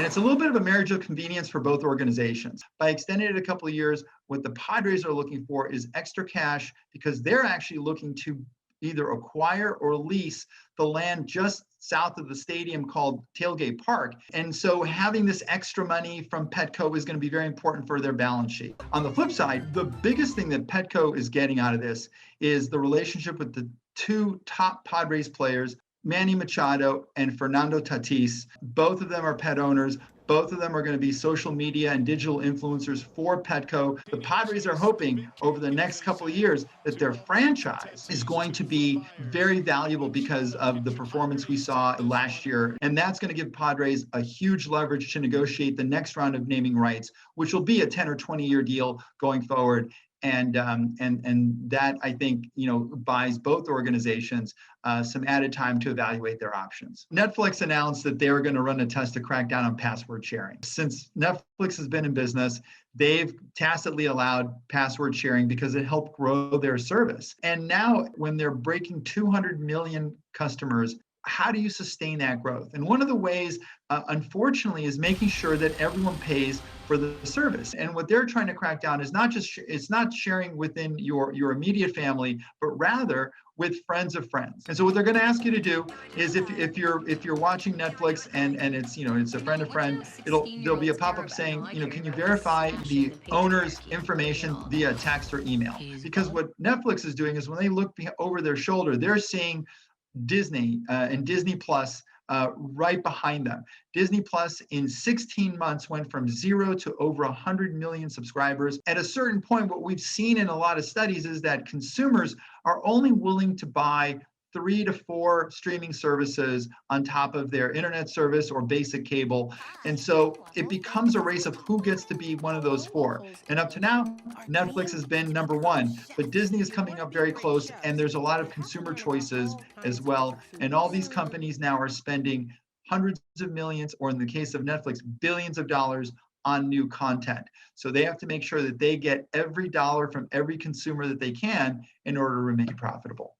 And it's a little bit of a marriage of convenience for both organizations. By extending it a couple of years, what the Padres are looking for is extra cash because they're actually looking to either acquire or lease the land just south of the stadium called Tailgate Park. And so having this extra money from Petco is going to be very important for their balance sheet. On the flip side, the biggest thing that Petco is getting out of this is the relationship with the two top Padres players, Manny Machado and Fernando Tatis. Both of them are pet owners. Both of them are going to be social media and digital influencers for Petco. The Padres are hoping over the next couple of years that their franchise is going to be very valuable because of the performance we saw last year. And that's going to give Padres a huge leverage to negotiate the next round of naming rights, which will be a 10 or 20-year deal going forward. And that, I think, buys both organizations some added time to evaluate their options. Netflix announced that they were going to run a test to crack down on password sharing. Since Netflix has been in business, they've tacitly allowed password sharing because it helped grow their service. And now when they're breaking 200 million customers, how do you sustain that growth? And one of the ways, unfortunately, is making sure that everyone pays for the service. And what they're trying to crack down is it's not sharing within your immediate family, but rather with friends of friends. And so what they're going to ask you to do is if you're watching Netflix and it's a friend of friend, there'll be a pop-up saying, can you verify the owner's information via text or email? Because what Netflix is doing is when they look over their shoulder, they're seeing Disney and Disney Plus right behind them. Disney Plus in 16 months went from 0 to over 100 million subscribers. At a certain point, what we've seen in a lot of studies is that consumers are only willing to buy 3 to 4 streaming services on top of their internet service or basic cable. And so it becomes a race of who gets to be one of those 4. And up to now, Netflix has been number 1, but Disney is coming up very close, and there's a lot of consumer choices as well. And all these companies now are spending hundreds of millions, or in the case of Netflix, billions of dollars on new content. So they have to make sure that they get every dollar from every consumer that they can in order to remain profitable.